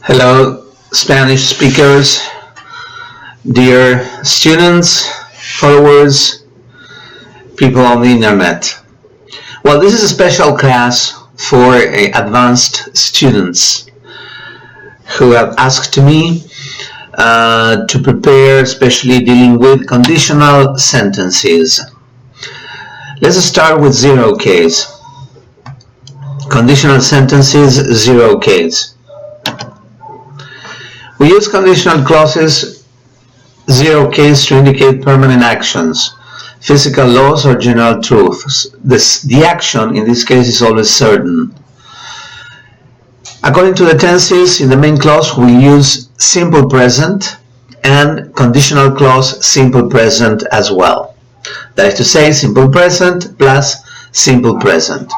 Hello, Spanish speakers, dear students, followers, people on the internet. Well, this is a special class for advanced students who have asked me to prepare, especially dealing with conditional sentences. Let's start with zero case. Conditional sentences, zero case. We use conditional clauses, zero case, to indicate permanent actions, physical laws or general truths. The action in this case is always certain. According to the tenses, in the main clause we use simple present and conditional clause simple present as well. That is to say, simple present plus simple present.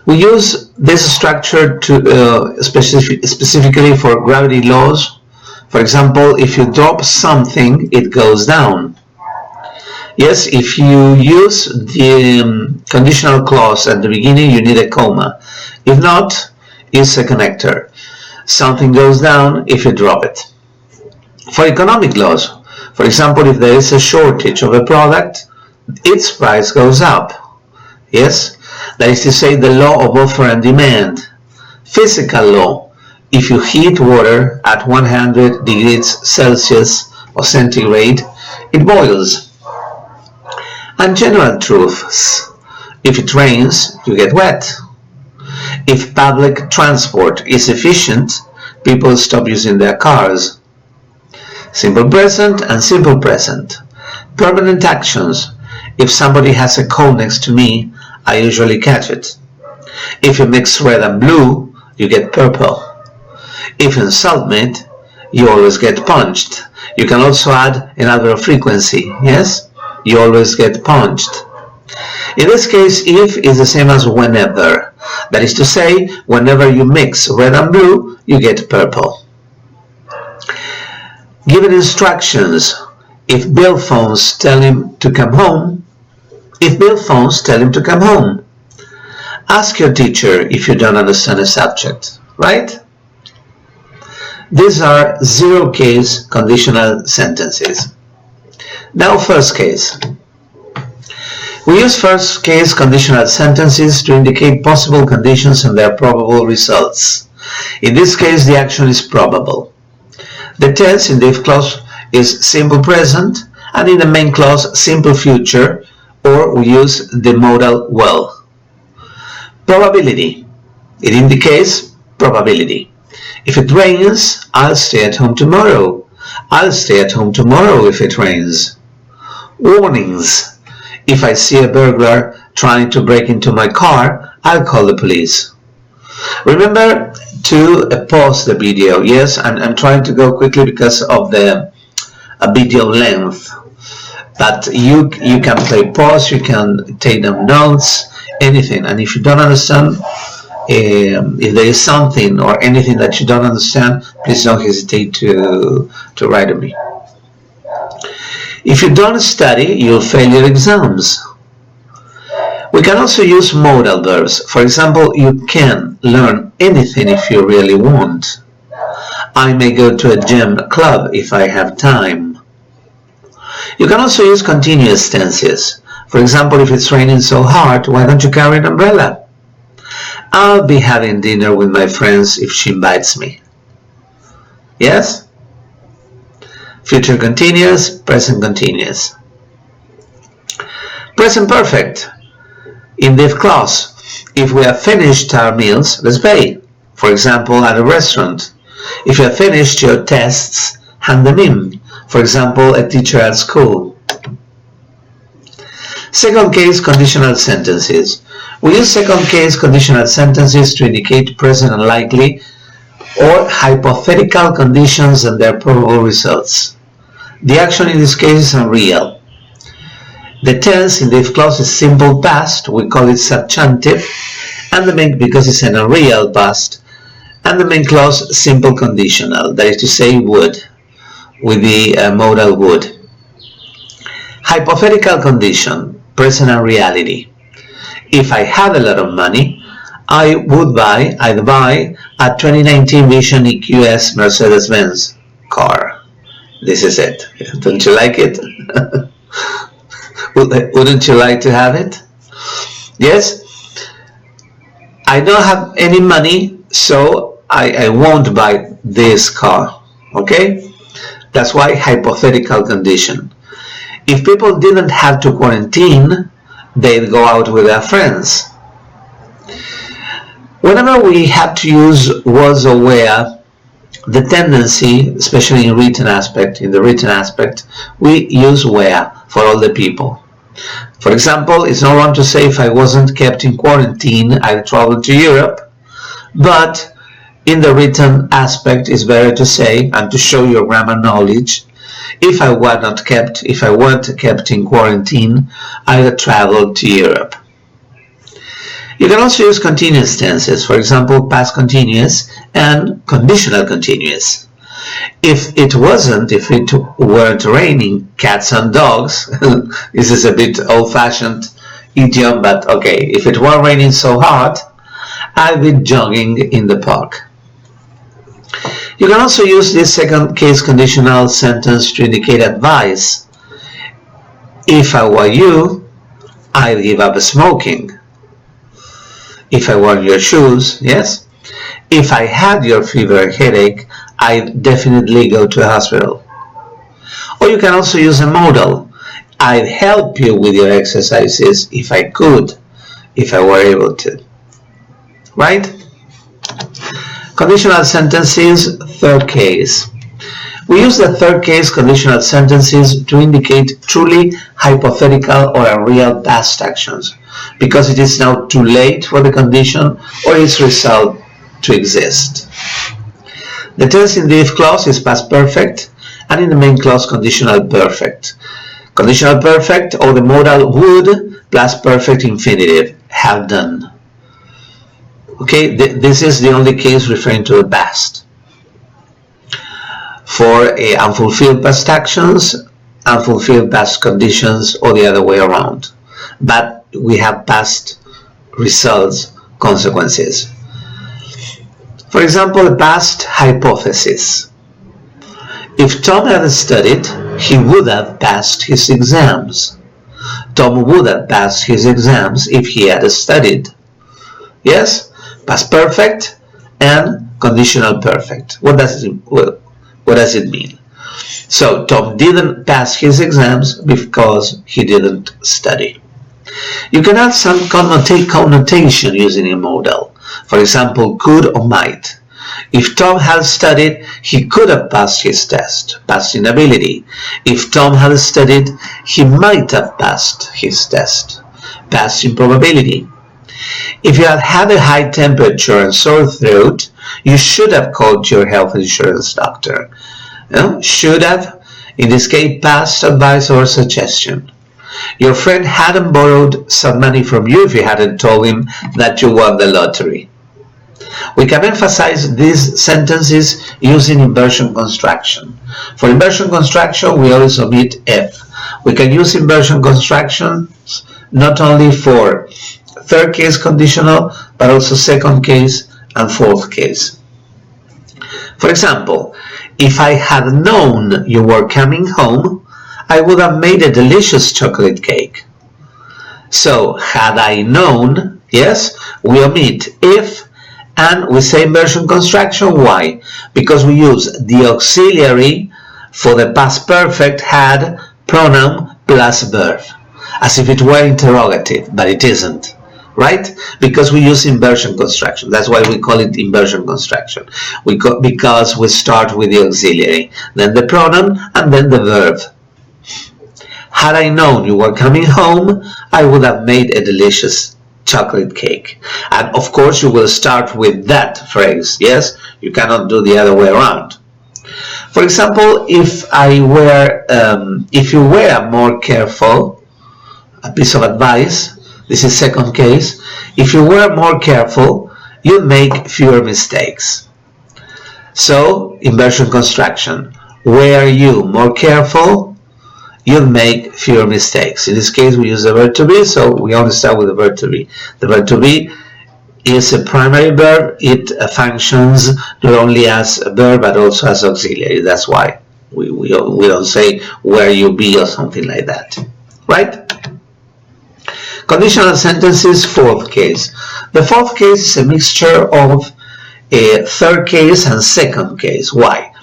We use this structure to specifically for gravity laws. For example, if you drop something, it goes down. Yes, if you use the conditional clause at the beginning, you need a comma. If not, it's a connector. Something goes down if you drop it. For economic laws, for example, if there is a shortage of a product, its price goes up. Yes? That is to say, the law of offer and demand. Physical law, if you heat water at 100 degrees Celsius or centigrade, it boils. And general truths, if it rains, you get wet. If public transport is efficient, people stop using their cars. Simple present and simple present. Permanent actions, if somebody has a cold next to me, I usually catch it. If you mix red and blue, you get purple. If you insult me, you always get punched. You can also add another frequency, yes? You always get punched. In this case, if is the same as whenever. That is to say, whenever you mix red and blue, you get purple. Given instructions, if Bill phones tell him to come home, if Bill phones, tell him to come home. Ask your teacher if you don't understand a subject, right? These are zero case conditional sentences. Now first case. We use first case conditional sentences to indicate possible conditions and their probable results. In this case, the action is probable. The tense in the if clause is simple present, and in the main clause simple future, or we use the modal will. Probability. It indicates probability. If it rains, I'll stay at home tomorrow. I'll stay at home tomorrow if it rains. Warnings. If I see a burglar trying to break into my car, I'll call the police. Remember to pause the video. Yes, I'm trying to go quickly because of the video length. But you can play pause, you can take down notes, anything. And if you don't understand, if there is something or anything that you don't understand, please don't hesitate to write to me. If you don't study, you'll fail your exams. We can also use modal verbs. For example, you can learn anything if you really want. I may go to a gym club if I have time. You can also use continuous tenses. For example, if it's raining so hard, why don't you carry an umbrella? I'll be having dinner with my friends if she invites me. Yes? Future continuous, present continuous. Present perfect. In the if clause, if we have finished our meals, let's pay. For example, at a restaurant. If you have finished your tests, hand them in. For example, a teacher at school. Second case conditional sentences. We use second case conditional sentences to indicate present and likely or hypothetical conditions and their probable results. The action in this case is unreal. The tense in the if clause is simple past, we call it subjunctive, and the main, because it's an unreal past, and the main clause simple conditional, that is to say would, with the modal would. Hypothetical condition, present and reality. If I had a lot of money, I'd buy a 2019 Vision EQS Mercedes-Benz car. This is it. Don't you like it? Wouldn't you like to have it? Yes? I don't have any money, so I won't buy this car. Okay? That's why hypothetical condition. If people didn't have to quarantine, they'd go out with their friends. Whenever we have to use was or where, the tendency, especially in the written aspect, we use where for all the people. For example, it's not wrong to say if I wasn't kept in quarantine, I'd travel to Europe, but in the written aspect, it's better to say, and to show your grammar knowledge, if I weren't kept in quarantine, I'd travel to Europe. You can also use continuous tenses, for example, past continuous and conditional continuous. If it weren't raining cats and dogs, this is a bit old-fashioned idiom, but okay, if it weren't raining so hard, I'd be jogging in the park. You can also use this second case conditional sentence to indicate advice. If I were you, I'd give up smoking. If I were in your shoes, yes? If I had your fever headache, I'd definitely go to a hospital. Or you can also use a modal. I'd help you with your exercises if I could, if I were able to. Right? Conditional sentences, third case. We use the third case conditional sentences to indicate truly hypothetical or unreal past actions, because it is now too late for the condition or its result to exist. The tense in the if clause is past perfect, and in the main clause conditional perfect. Conditional perfect, or the modal would plus perfect infinitive, have done. Okay, this is the only case referring to the past. For unfulfilled past actions, unfulfilled past conditions, or the other way around. But we have past results, consequences. For example, a past hypothesis. If Tom had studied, he would have passed his exams. Tom would have passed his exams if he had studied. Yes? Past perfect and conditional perfect. What does it mean? So Tom didn't pass his exams because he didn't study. You can add some connotation using a modal. For example, could or might. If Tom had studied, he could have passed his test, passed in ability. If Tom had studied, he might have passed his test, passed in probability. If you had had a high temperature and sore throat, you should have called your health insurance doctor. Should have, in this case, past advice or suggestion. Your friend hadn't borrowed some money from you if you hadn't told him that you won the lottery. We can emphasize these sentences using inversion construction. For inversion construction, we always omit if. We can use inversion constructions not only for third case conditional, but also second case and fourth case. For example, if I had known you were coming home, I would have made a delicious chocolate cake. So, had I known, yes, we omit if, and we say inversion construction. Why? Because we use the auxiliary for the past perfect had pronoun plus verb, as if it were interrogative, but it isn't. Right? Because we use inversion construction. That's why we call it inversion construction. Because we start with the auxiliary, then the pronoun, and then the verb. Had I known you were coming home, I would have made a delicious chocolate cake. And of course you will start with that phrase. Yes? You cannot do the other way around. For example, if you were more careful, a piece of advice, this is second case, if you were more careful, you'd make fewer mistakes. So, inversion construction. Were you more careful, you'd make fewer mistakes. In this case, we use the verb to be, so we only start with the verb to be. The verb to be is a primary verb. It functions not only as a verb but also as auxiliary. That's why we don't say where you be or something like that, right? Conditional sentences, fourth case. The fourth case is a mixture of a third case and second case. Why?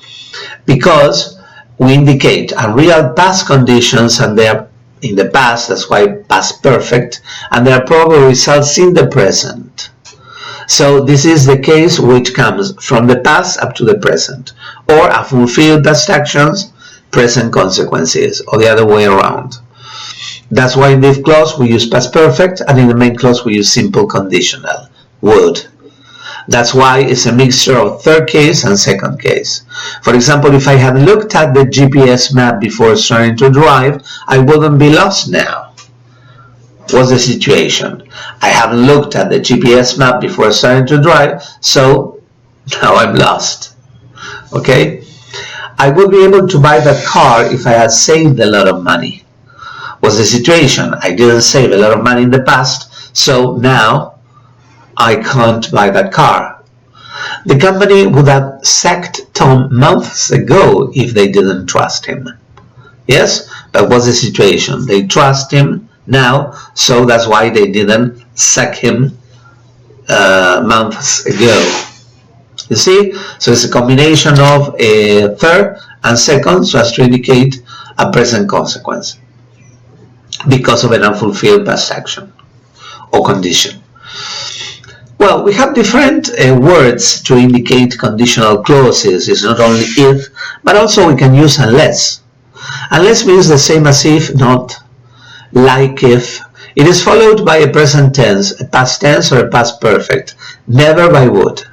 Because we indicate a real past conditions and they are in the past, that's why past perfect, and their probable results in the present. So this is the case which comes from the past up to the present, or a fulfilled past actions, present consequences, or the other way around. That's why in the if clause we use past perfect, and in the main clause we use simple conditional, would. That's why it's a mixture of third case and second case. For example, if I had looked at the GPS map before starting to drive, I wouldn't be lost now. What's the situation? I haven't looked at the GPS map before starting to drive, so now I'm lost. Okay? I would be able to buy that car if I had saved a lot of money. What's the situation? I didn't save a lot of money in the past, so now I can't buy that car. The company would have sacked Tom months ago if they didn't trust him. Yes? But what's the situation? They trust him now, so that's why they didn't sack him months ago. You see? So it's a combination of a third and second, so as to indicate a present consequence because of an unfulfilled past action or condition. Well, we have different words to indicate conditional clauses. It's not only if, but also we can use unless. Unless means the same as if, not like if. It is followed by a present tense, a past tense, or a past perfect, never by would.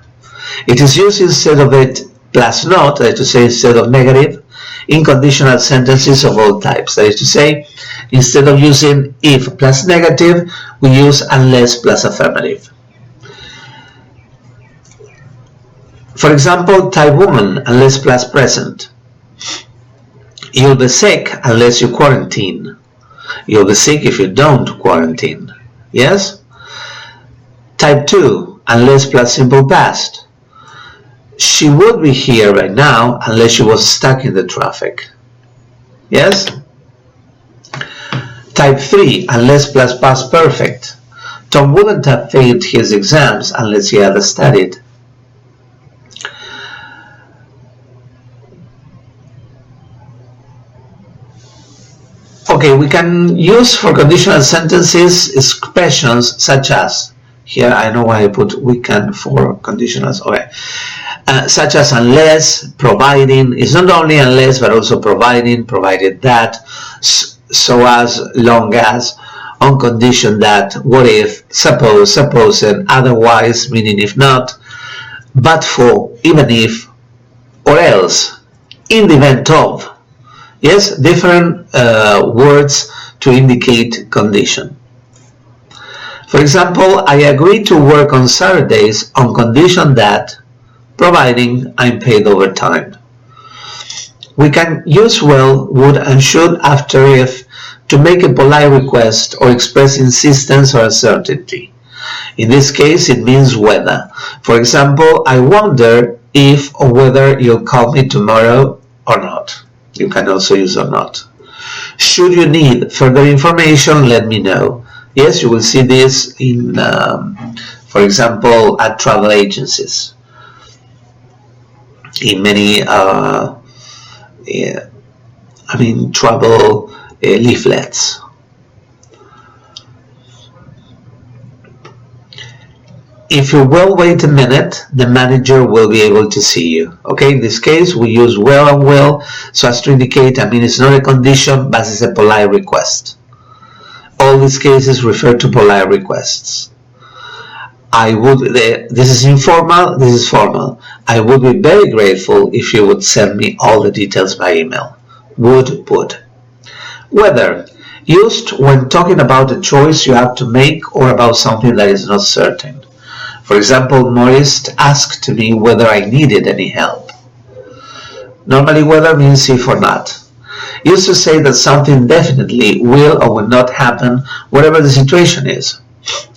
It is used instead of it plus not, that is to say instead of negative, in conditional sentences of all types. That is to say, instead of using if plus negative, we use unless plus affirmative. For example, type woman unless plus present. You'll be sick unless you quarantine. You'll be sick if you don't quarantine. Yes? Type 2 unless plus simple past. She would be here right now unless she was stuck in the traffic. Yes? Type 3 unless plus past perfect. Tom wouldn't have failed his exams unless he had studied. Okay, we can use for conditional sentences expressions such as, here I know why I put we can for conditionals, okay, such as unless, providing. It's not only unless but also providing, provided that, so as, long as, on condition that, what if, suppose, supposing, otherwise, meaning if not, but for, even if, or else, in the event of. Yes, different words to indicate condition. For example, I agree to work on Saturdays on condition that, providing I'm paid overtime. We can use will, would, and should after if to make a polite request or express insistence or uncertainty. In this case, it means whether. For example, I wonder if or whether you'll call me tomorrow or not. You can also use or not. Should you need further information, let me know. Yes, you will see this in, for example, at travel agencies. In many, travel leaflets. If you will wait a minute, the manager will be able to see you. Okay, in this case, we use will and will so as to indicate, it's not a condition, but it's a polite request. All these cases refer to polite requests. This is informal, this is formal. I would be very grateful if you would send me all the details by email. Would. Whether, used when talking about a choice you have to make or about something that is not certain. For example, Maurice asked me whether I needed any help. Normally, whether means if or not. Used to say that something definitely will or will not happen, whatever the situation is.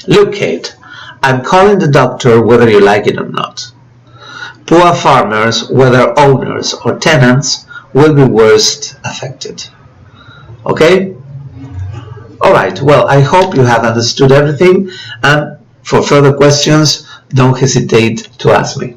Look, Kate, I'm calling the doctor whether you like it or not. Poor farmers, whether owners or tenants, will be worst affected. Okay? Alright, well, I hope you have understood everything, and for further questions, don't hesitate to ask me.